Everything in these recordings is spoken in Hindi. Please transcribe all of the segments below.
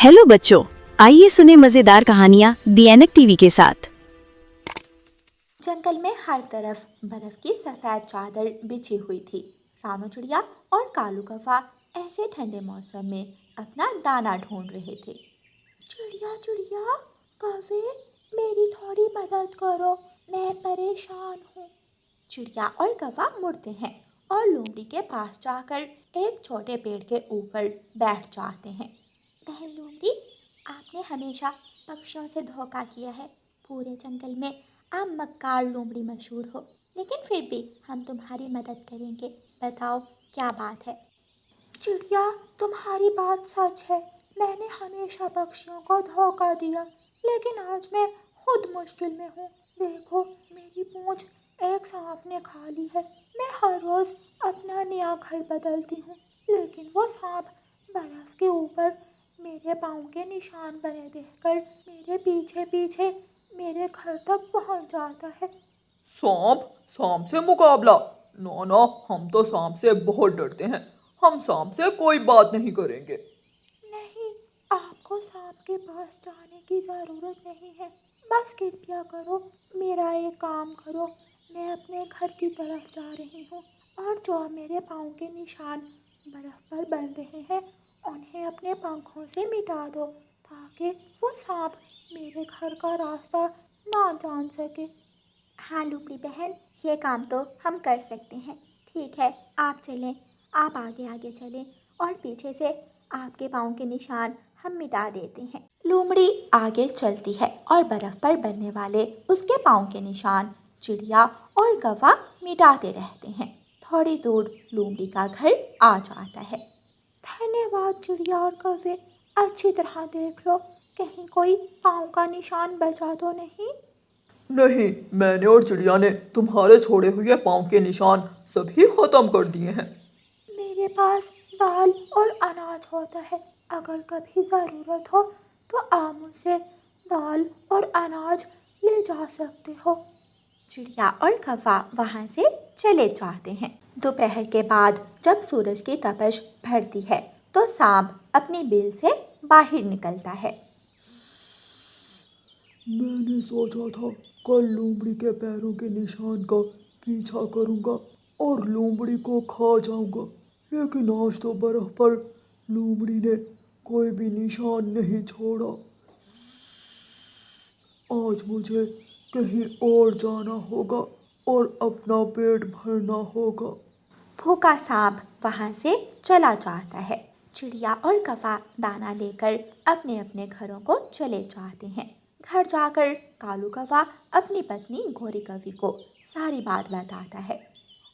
हेलो बच्चों, आइए सुने मजेदार कहानियाँ दी एनक टीवी के साथ। जंगल में हर तरफ बर्फ की सफेद चादर बिछी हुई थी। रानू चिड़िया और कालू कौवा ऐसे ठंडे मौसम में अपना दाना ढूंढ रहे थे। चिड़िया चिड़िया, कौवे, मेरी थोड़ी मदद करो, मैं परेशान हूँ। चिड़िया और कौवा मुड़ते हैं और लोमड़ी के पास जाकर एक छोटे पेड़ के ऊपर बैठ जाते हैं। बहन लोमड़ी, आपने हमेशा पक्षियों से धोखा किया है। पूरे जंगल में आप मक्कार लोमड़ी मशहूर हो, लेकिन फिर भी हम तुम्हारी मदद करेंगे। बताओ क्या बात है। चिड़िया, तुम्हारी बात सच है। मैंने हमेशा पक्षियों को धोखा दिया, लेकिन आज मैं खुद मुश्किल में हूँ। देखो, मेरी पूंछ एक सांप ने खा ली है। मैं हर रोज़ अपना नया घर बदलती हूँ, लेकिन वो सांप बर्फ के ऊपर मेरे पाँव के निशान बने देखकर मेरे पीछे पीछे मेरे घर तक पहुँच जाता है। सांप सांप से मुकाबला? ना ना, हम तो सांप से बहुत डरते हैं। हम सांप से कोई बात नहीं करेंगे। नहीं, आपको सांप के पास जाने की ज़रूरत नहीं है। बस कृपया करो, मेरा एक काम करो। मैं अपने घर की तरफ जा रही हूँ और जो मेरे पाँव के निशान बर्फ पर बन रहे हैं उन्हें अपने पंखों से मिटा दो, ताकि वो सांप मेरे घर का रास्ता ना जान सके। हाँ लुपड़ी बहन, ये काम तो हम कर सकते हैं। ठीक है, आप चलें, आप आगे आगे चलें और पीछे से आपके पाँव के निशान हम मिटा देते हैं। लोमड़ी आगे चलती है और बर्फ़ पर बनने वाले उसके पाँव के निशान चिड़िया और कौवा मिटाते रहते हैं। थोड़ी दूर लोमड़ी का घर आ जाता है। धन्यवाद चिड़िया और कौवे, अच्छी तरह देख लो, कहीं कोई पाँव का निशान बचा तो नहीं। नहीं, मैंने और चिड़िया ने तुम्हारे छोड़े हुए पाँव के निशान सभी खत्म कर दिए हैं। मेरे पास दाल और अनाज होता है। अगर कभी ज़रूरत हो तो आप मुझसे दाल और अनाज ले जा सकते हो। चिड़िया और कौवा वहाँ से चले जाते हैं। दोपहर के बाद जब सूरज की तपिश बढ़ती है तो सांप अपनी बिल से बाहर निकलता है। मैंने सोचा था कल लोमड़ी के पैरों के निशान का पीछा करूंगा और लोमड़ी को खा जाऊंगा, लेकिन आज तो बर्फ पर लोमड़ी ने कोई भी निशान नहीं छोड़ा। आज मुझे कहीं और जाना होगा और अपना पेट भरना होगा। भूखा सांप वहाँ से चला जाता है। चिड़िया और कौवा दाना लेकर अपने अपने घरों को चले जाते हैं। घर जाकर कालू कौवा अपनी पत्नी गोरी कौवी को सारी बात बताता है।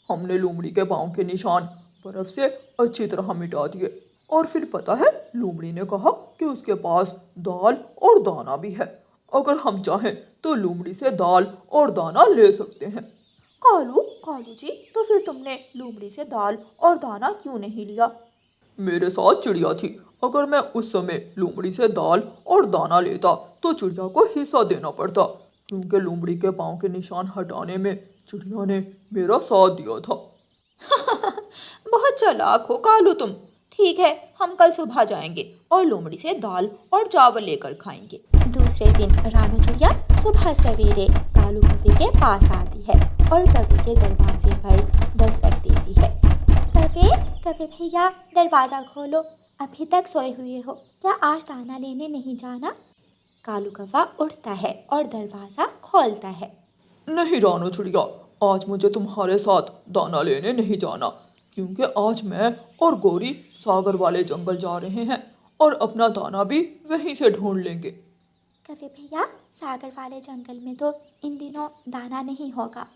हमने लोमड़ी के पाँव के निशान बर्फ से अच्छी तरह मिटा दिए, और फिर पता है, लोमड़ी ने कहा कि उसके पास दाल और दाना भी है। अगर हम चाहें तो लोमड़ी से दाल और दाना ले सकते हैं। कालू कालू जी, तो फिर तुमने लोमड़ी से दाल और दाना क्यों नहीं लिया? मेरे साथ चिड़िया थी। अगर मैं उस समय लोमड़ी से दाल और दाना लेता तो चिड़िया को हिस्सा देना पड़ता, क्योंकि लोमड़ी के पाँव के निशान हटाने में चिड़िया ने मेरा साथ दिया था। बहुत चालाक हो कालू तुम। ठीक है, हम कल सुबह जाएंगे और लोमड़ी से दाल और चावल लेकर खाएंगे। दूसरे दिन रानू चिड़िया सुबह सवेरे कालू कौवे के पास आती है और कौवे के दरवाजे पर दस्तक देती है। कौवे कौवे भैया, दरवाज़ा खोलो, अभी तक सोए हुए हो क्या? आज दाना लेने नहीं जाना? कालू कौवा उठता है और दरवाज़ा खोलता है। नहीं रानू चिड़िया, आज मुझे तुम्हारे साथ दाना लेने नहीं जाना, क्योंकि आज मैं और गोरी सागर वाले जंगल जा रहे हैं और अपना दाना भी वहीं से ढूंढ लेंगे। कौवे भैया, सागर वाले जंगल में तो इन दिनों दाना नहीं होगा।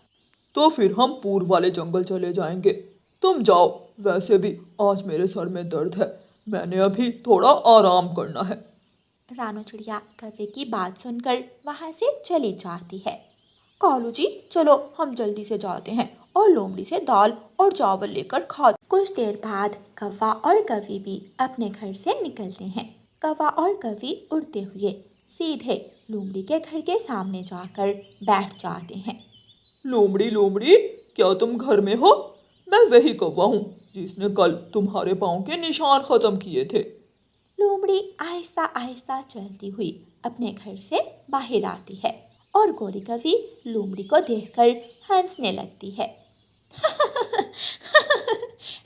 तो फिर हम पूर्व वाले जंगल चले जाएंगे। तुम जाओ, वैसे भी आज मेरे सर में दर्द है, मैंने अभी थोड़ा आराम करना है। रानू चिड़िया कौवे की बात सुनकर वहाँ से चली जाती है। कालू जी, चलो हम जल्दी से जाते हैं और लोमड़ी से दाल और चावल लेकर खा। कुछ देर बाद कौवा और कौवी भी अपने घर से निकलते हैं। कौवा और कौवी उड़ते हुए सीधे लोमड़ी के घर के सामने जाकर बैठ जाते हैं। लोमड़ी लोमड़ी, क्या तुम घर में हो? मैं वही कौवा हूँ जिसने कल तुम्हारे पाँव के निशान खत्म किए थे। लोमड़ी आहिस्ता आहिस्ता चलती हुई अपने घर से बाहर आती है और गौरी कवि लोमड़ी को देखकर हंसने लगती है।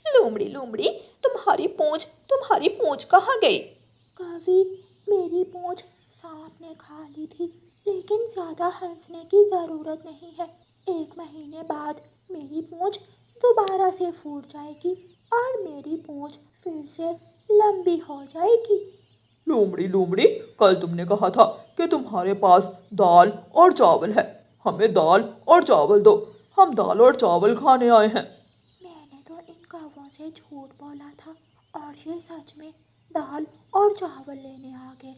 लोमड़ी लोमड़ी, तुम्हारी पूंछ कहाँ गई? कवि, मेरी पूंछ सांप ने खा ली थी, लेकिन ज़्यादा हंसने की ज़रूरत नहीं है। 1 महीने बाद मेरी पूंछ दोबारा से फूट जाएगी और मेरी पूंछ फिर से लंबी हो जाएगी। लोमड़ी लोमड़ी, कल तुमने कहा था कि तुम्हारे पास दाल और चावल है। हमें दाल और चावल दो, हम दाल और चावल खाने आए हैं। मैंने तो इन कौवों से झूठ बोला था और ये सच में दाल और चावल लेने आ गए।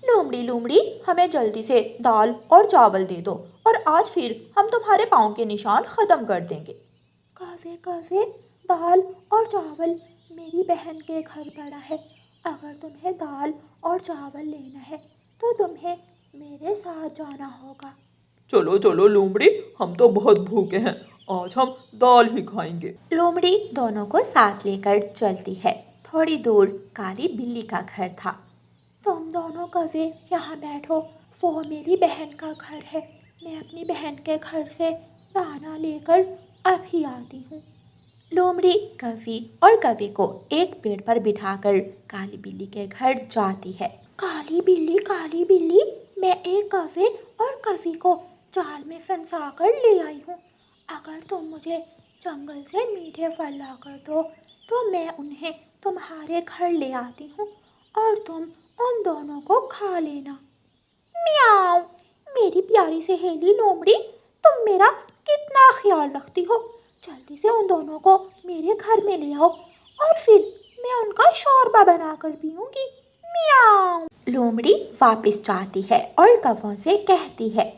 लोमड़ी लोमड़ी, हमें जल्दी से दाल और चावल दे दो और आज फिर हम तुम्हारे पाँव के निशान ख़त्म कर देंगे। कवे कवे, दाल और चावल मेरी बहन के घर पड़ा है। अगर तुम्हें दाल और चावल लेना है तो तुम्हें मेरे साथ जाना होगा। चलो चलो लोमड़ी, हम तो बहुत भूखे हैं, आज हम दाल ही खाएंगे। लोमड़ी दोनों को साथ लेकर चलती है। थोड़ी दूर काली बिल्ली का घर था। तुम दोनों कवे यहाँ बैठो, वो मेरी बहन का घर है। मैं अपनी बहन के घर से दाना लेकर अभी आती हूँ। लोमड़ी कवि और कवि को एक पेड़ पर बिठाकर काली बिल्ली के घर जाती है। काली बिल्ली, मैं एक कवे और कवि को जाल में फंसा कर ले आई हूँ। अगर तुम मुझे जंगल से मीठे फल ला कर दो तो मैं उन्हें तुम्हारे घर ले आती हूँ और तुम उन दोनों को खा लेना। म्याऊं, मेरी प्यारी सहेली लोमड़ी, तुम मेरा कितना ख्याल रखती हो। जल्दी से उन दोनों को मेरे घर में ले आओ और फिर मैं उनका शोरबा बनाकर पीऊंगी। म्याऊं। लोमड़ी वापस जाती है और कौवों से कहती है,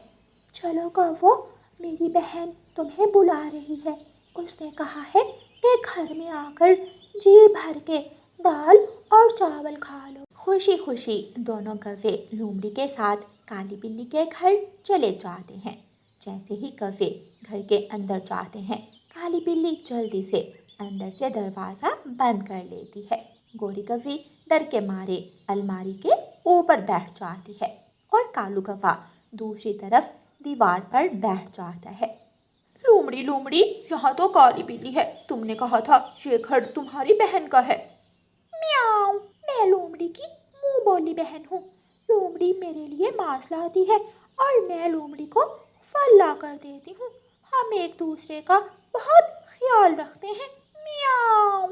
चलो कौवो, मेरी बहन तुम्हें बुला रही है। उसने कहा है कि घर में आकर जी भर के दाल और चावल खा लो। खुशी खुशी दोनों कौवे लोमड़ी के साथ काली बिल्ली के घर चले जाते हैं। जैसे ही कौवे घर के अंदर जाते हैं, काली बिल्ली जल्दी से अंदर से दरवाज़ा बंद कर लेती है। गोरी कौवी डर के मारे अलमारी के ऊपर बैठ जाती है और कालू कौवा दूसरी तरफ दीवार पर बैठ जाता है। लोमड़ी लोमड़ी, यहाँ तो काली बिल्ली है, तुमने कहा था ये घर तुम्हारी बहन का है। म्याऊं, मैं लोमड़ी की मुंह बोली बहन हूँ। लोमड़ी मेरे लिए मांस लाती है और मैं लोमड़ी को फल ला कर देती हूँ। हम एक दूसरे का बहुत ख्याल रखते हैं। म्याऊं।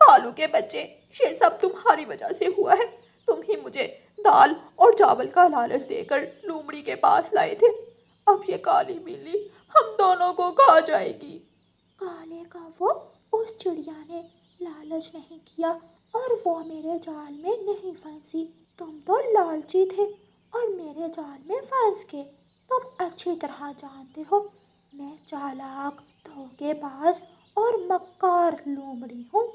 कालू के बच्चे, ये सब तुम्हारी वजह से हुआ है। तुम ही मुझे दाल और चावल का लालच देकर लोमड़ी के पास लाए थे। अब ये काली बिल्ली हम दोनों को खा जाएगी। काले कौवो, उस चिड़िया ने लालच नहीं किया और वो मेरे जाल में नहीं फंसी। तुम तो लालची थे और मेरे जाल में फंस गए। तुम अच्छी तरह जानते हो मैं चालाक, धोखेबाज और मक्कार लोमड़ी हूँ।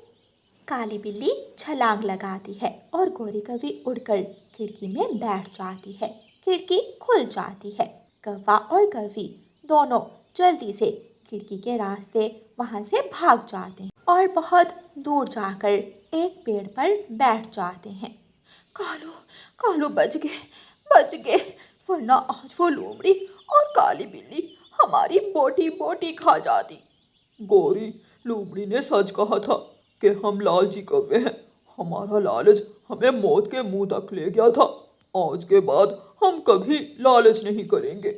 काली बिल्ली छलांग लगाती है और गोरी कौवी उड़कर खिड़की में बैठ जाती है। खिड़की खुल जाती है। कौवा और कौवी दोनों जल्दी से खिड़की के रास्ते वहाँ से भाग जाते हैं और बहुत दूर जाकर एक पेड़ पर बैठ जाते हैं। कालू बच गए, वरना आज वो लोमड़ी और काली बिल्ली हमारी बोटी बोटी खा जाती। गौरी, लोमड़ी ने सच कहा था कि हम लालची कौवे हैं। हमारा लालच हमें मौत के मुंह तक ले गया था। आज के बाद हम कभी लालच नहीं करेंगे।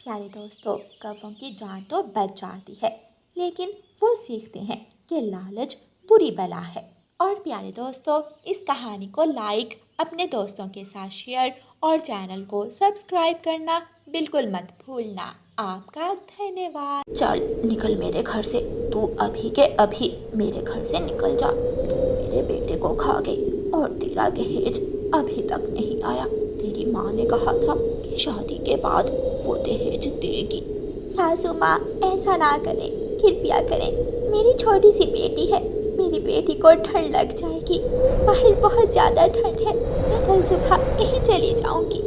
प्यारे दोस्तों, कौवों की जान तो बच जाती है, लेकिन वो सीखते हैं कि लालच बुरी बला है। और प्यारे दोस्तों, इस कहानी को लाइक, अपने दोस्तों के साथ शेयर और चैनल को सब्सक्राइब करना बिल्कुल मत भूलना। आपका धन्यवाद। चल निकल मेरे घर से, तू अभी के अभी मेरे घर से निकल जा। तू मेरे बेटे को खा गई और तेरा दहेज अभी तक नहीं आया। तेरी माँ ने कहा था कि शादी के बाद वो दहेज देगी। सासू माँ, ऐसा ना करें, कृपया करें। मेरी छोटी सी बेटी है, मेरी बेटी को ठंड लग जाएगी। बाहर बहुत ज़्यादा ठंड है, मैं कल सुबह कहीं चली जाऊंगी।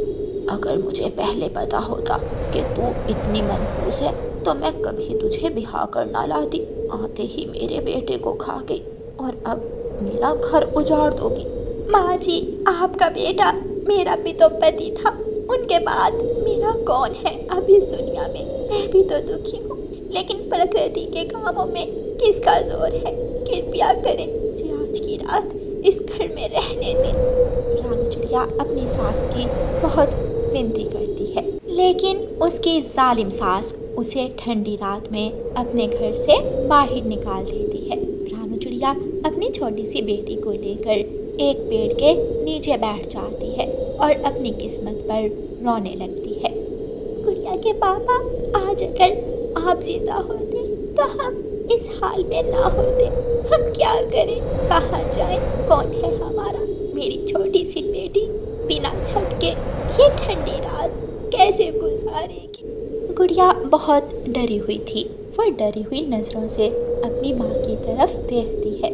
अगर मुझे पहले पता होता कि तू इतनी मनहूस है तो मैं कभी तुझे ब्याह कर ना लाती। आते ही मेरे बेटे को खा गई और अब मेरा घर उजाड़ दोगी। माँ जी, आपका बेटा मेरा भी तो पति था, उनके बाद मेरा कौन है अब इस दुनिया में। मैं भी तो दुखी हूँ, लेकिन प्रकृति के कामों में किसका जोर है। कृपया करें, मुझे आज की रात इस घर में रहने दें। रानू चिड़िया अपनी सास की बहुत विनती करती है, लेकिन उसकी जालिम सास उसे ठंडी रात में अपने घर से बाहर निकाल देती है। रानू चिड़िया अपनी छोटी सी बेटी को लेकर एक पेड़ के नीचे बैठ जाती है और अपनी किस्मत पर रोने लगती है। गुड़िया के पापा, आज अगर आप जिंदा होते तो हम इस हाल में ना होते। हम क्या करें, कहाँ जाएं, कौन है हमारा। मेरी छोटी सी बेटी बिना छत के ये ठंडी रात कैसे गुजारेगी। गुड़िया बहुत डरी हुई थी। वह डरी हुई नजरों से अपनी माँ की तरफ देखती है।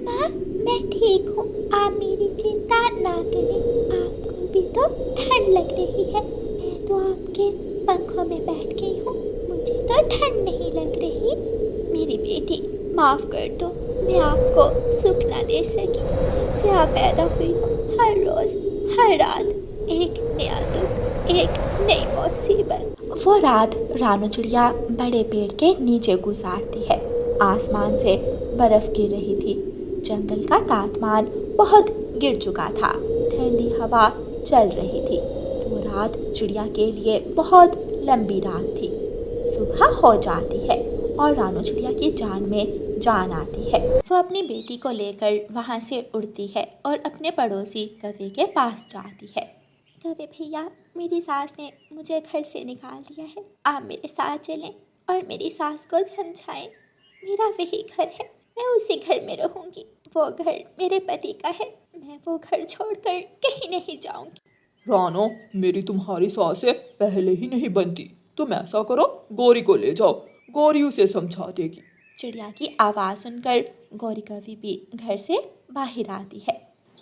माँ, मैं ठीक हूँ, आप मेरी चिंता ना करें। आपको भी तो ठंड लग रही है, मैं तो आपके पंखों में बैठ गई हूँ, मुझे तो ठंड नहीं लग रही। मेरी बेटी, माफ़ कर दो, मैं आपको सुख ना दे सकी। जब से आप पैदा हुई हो, हर रोज़ हर रात एक नया दुख, एक नई मुसीबत। वो रात रानू चिड़िया बड़े पेड़ के नीचे गुजारती है। आसमान से बर्फ गिर रही थी, जंगल का तापमान बहुत गिर चुका था, ठंडी हवा चल रही थी। वो रात चिड़िया के लिए बहुत लंबी रात थी। सुबह हो जाती है और रानू चिड़िया की जान में जान आती है। वो अपनी बेटी को लेकर वहाँ से उड़ती है और अपने पड़ोसी कौवे के पास जाती है। कौवे भैया, मेरी सास ने मुझे घर से निकाल दिया है, आप मेरे साथ चलें और मेरी सास को समझाएं। मेरा वही घर है, मैं उसी घर में रहूंगी। वो घर मेरे पति का है, मैं वो घर छोड़कर कहीं नहीं जाऊंगी। रानो, मेरी तुम्हारी सास से पहले ही नहीं बनती। तुम ऐसा करो, गौरी को ले जाओ, गौरी उसे समझा देगी। चिड़िया की आवाज़ सुनकर गौरी कौवी भी घर से बाहर आती है।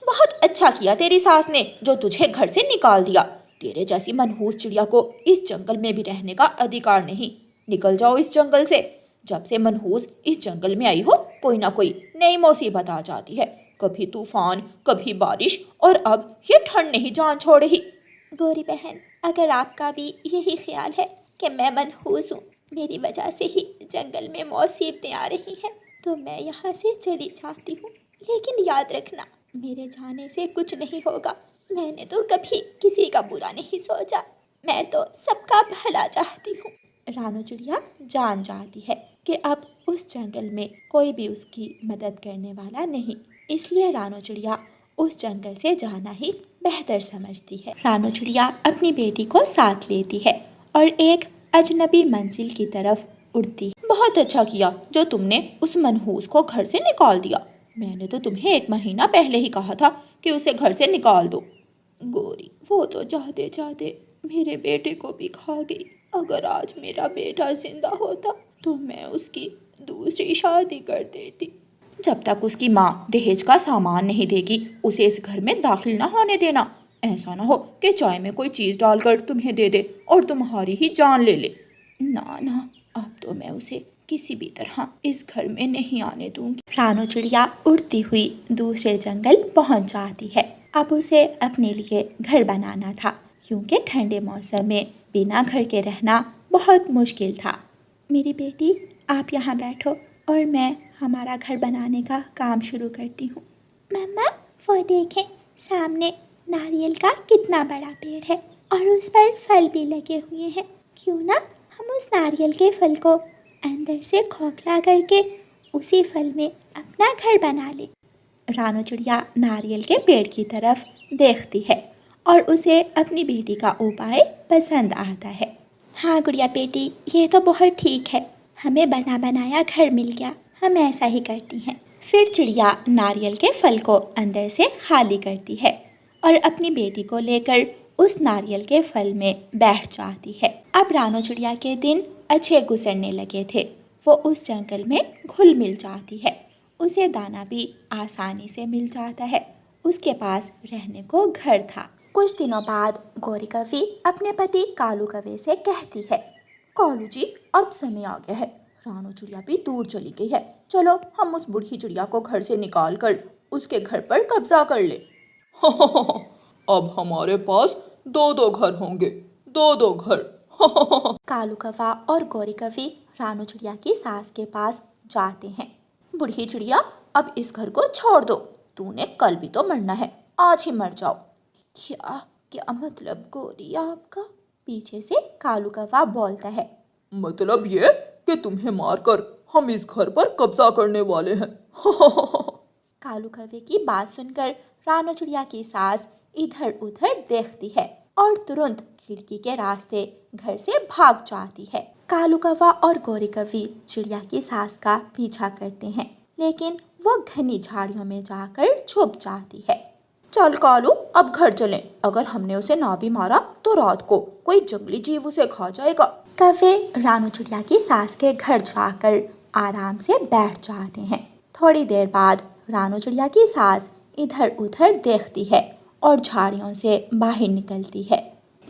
बहुत अच्छा किया तेरी सास ने जो तुझे घर से निकाल दिया। तेरे जैसी मनहूस चिड़िया को इस जंगल में भी रहने का अधिकार नहीं। निकल जाओ इस जंगल से। जब से मनहूस इस जंगल में आई हो, कोई ना कोई नई मुसीबत आ जाती है। कभी तूफान, कभी बारिश, और अब ये ठंड नहीं जान छोड़ रही। गौरी बहन, अगर आपका भी यही ख्याल है कि मैं मनहूस हूँ, मेरी वजह से ही जंगल में मुसीबतें आ रही हैं, तो मैं यहाँ से चली जाती हूँ। लेकिन याद रखना, मेरे जाने से कुछ नहीं होगा। मैंने तो कभी किसी का बुरा नहीं सोचा, मैं तो सबका भला चाहती हूँ। रानू चिड़िया जान जाती है कि अब उस जंगल में कोई भी उसकी मदद करने वाला नहीं, इसलिए रानू चिड़िया उस जंगल से जाना ही बेहतर समझती है। रानू चिड़िया अपनी बेटी को साथ लेती है और एक अजनबी मंजिल की तरफ उड़ती है। बहुत अच्छा किया जो तुमने उस मनहूस को घर से निकाल दिया। मैंने तो तुम्हें 1 महीना पहले ही कहा था कि उसे घर से निकाल दो। गोरी, वो तो जाते जाते मेरे बेटे को भी खा गई। अगर आज मेरा बेटा जिंदा होता तो मैं उसकी दूसरी शादी कर देती। जब तक उसकी माँ दहेज का सामान नहीं देगी, उसे इस घर में दाखिल ना होने देना। ऐसा ना हो कि चाय में कोई चीज़ डालकर तुम्हें दे दे और तुम्हारी ही जान ले ले। ना ना, अब तो मैं उसे किसी भी तरह इस घर में नहीं आने दूंगी। रानू चिड़िया उड़ती हुई दूसरे जंगल पहुंच जाती है। अब उसे अपने लिए घर बनाना था, क्योंकि ठंडे मौसम में बिना घर के रहना बहुत मुश्किल था। मेरी बेटी, आप यहाँ बैठो और मैं हमारा घर बनाने का काम शुरू करती हूँ। मम्मा, वो देखें, सामने नारियल का कितना बड़ा पेड़ है और उस पर फल भी लगे हुए हैं। क्यों ना हम उस नारियल के फल को अंदर से खोखला करके उसी फल में अपना घर बना लें। रानू चिड़िया नारियल के पेड़ की तरफ देखती है और उसे अपनी बेटी का उपाय पसंद आता है। हाँ गुड़िया बेटी, ये तो बहुत ठीक है, हमें बना बनाया घर मिल गया, हम ऐसा ही करती हैं। फिर चिड़िया नारियल के फल को अंदर से खाली करती है और अपनी बेटी को लेकर उस नारियल के फल में बैठ जाती है। अब रानू चिड़िया के दिन अच्छे गुजरने लगे थे। वो उस जंगल में घुल मिल जाती है, उसे दाना भी आसानी से मिल जाता है, उसके पास रहने को घर था। कुछ दिनों बाद गौरी कौवी अपने पति कालू कौवे से कहती है, कालू जी, अब समय आ गया है, रानू चिड़िया भी दूर चली गई है, चलो हम उस बूढ़ी चिड़िया को घर से निकाल कर उसके घर पर कब्जा कर ले। अब हमारे पास दो दो घर होंगे, दो दो घर। कालू कौवा और गौरी कौवी रानू चिड़िया की सास के पास जाते हैं। बूढ़ी चिड़िया, अब इस घर को छोड़ दो, तूने कल भी तो मरना है, आज ही मर जाओ। क्या क्या मतलब गौरी आपका? पीछे से कालू कौवा बोलता है। मतलब ये कि तुम्हें मारकर हम इस घर पर कब्जा करने वाले हैं। कालू कौवे की बात सुनकर रानू चिड़िया की सास इधर उधर देखती है और तुरंत खिड़की के रास्ते घर से भाग जाती है। कालू कौवा और गौरी कौवी चिड़िया की सास का पीछा करते हैं, लेकिन वो घनी झाड़ियों में जाकर छुप जाती है। चल कालू, अब घर चलें। अगर हमने उसे ना भी मारा तो रात को कोई जंगली जीव उसे खा जाएगा। कौवे रानू चिड़िया की सास के घर जाकर आराम से बैठ जाते हैं। थोड़ी देर बाद रानू चिड़िया की सास इधर उधर देखती है और झाड़ियों से बाहर निकलती है।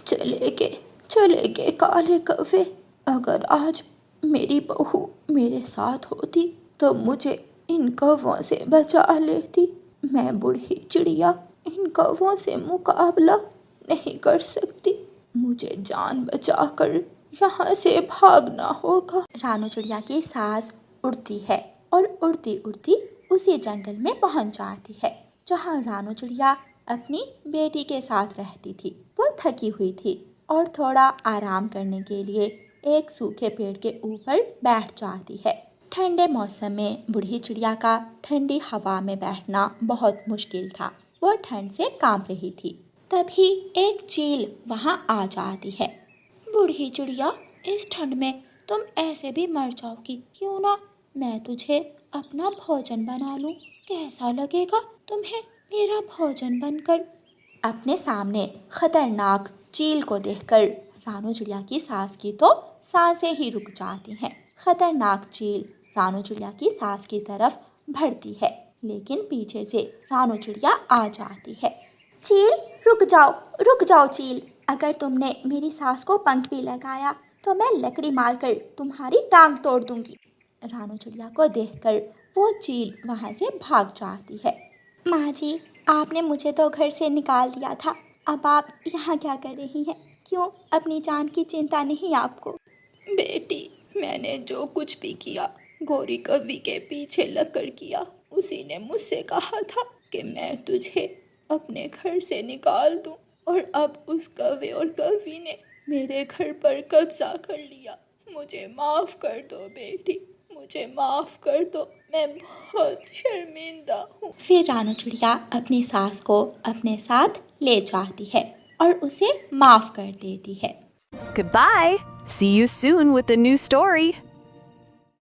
चले गए काले कौवे, अगर आज मेरी बहू मेरे साथ होती तो मुझे इन कौवों से बचा लेती। मैं बूढ़ी चिड़िया इन कौवों से मुकाबला नहीं कर सकती। मुझे जान बचाकर यहाँ से भागना होगा। रानू चिड़िया की सास उड़ती है और उड़ती उड़ती उसी जंगल में पहुँच जाती है जहाँ रानू चिड़िया अपनी बेटी के साथ रहती थी। वो थकी हुई थी और थोड़ा आराम करने के लिए एक सूखे पेड़ के ऊपर बैठ जाती है। ठंडे मौसम में बूढ़ी चिड़िया का ठंडी हवा में बैठना बहुत मुश्किल था। वो ठंड से कांप रही थी। तभी एक चील वहाँ आ जाती है। बूढ़ी चिड़िया, इस ठंड में तुम ऐसे भी मर जाओगी, क्यों ना मैं तुझे अपना भोजन बना लूं? कैसा लगेगा तुम्हें मेरा भोजन बनकर? अपने सामने खतरनाक चील को देखकर रानू चिड़िया की सास की तो सांसें ही रुक जाती हैं। खतरनाक चील रानू चिड़िया की सास की तरफ बढ़ती है, लेकिन पीछे से रानू चिड़िया आ जाती है। चील, रुक जाओ चील, अगर तुमने मेरी सास को पंख भी लगाया तो मैं लकड़ी मारकर तुम्हारी टांग तोड़ दूंगी। रानू चिड़िया को देखकर वो चील वहाँ से भाग जाती है। माँ जी, आपने मुझे तो घर से निकाल दिया था, अब आप यहाँ क्या कर रही हैं? क्यों, अपनी जान की चिंता नहीं आपको? बेटी, मैंने जो कुछ भी किया गौरी कौवी के पीछे लगकर किया। उसी ने मुझसे कहा था कि मैं तुझे अपने घर से निकाल दूं, और अब उस कौवे और कौवी ने मेरे घर पर कब्जा कर लिया। मुझे माफ़ कर दो बेटी, मुझे माफ़ कर दो, मैं बहुत शर्मिंदा हूँ। फिर रानू चिड़िया अपनी सास को अपने साथ ले जाती है और उसे माफ़ कर देती है। Goodbye. See you soon with a new story.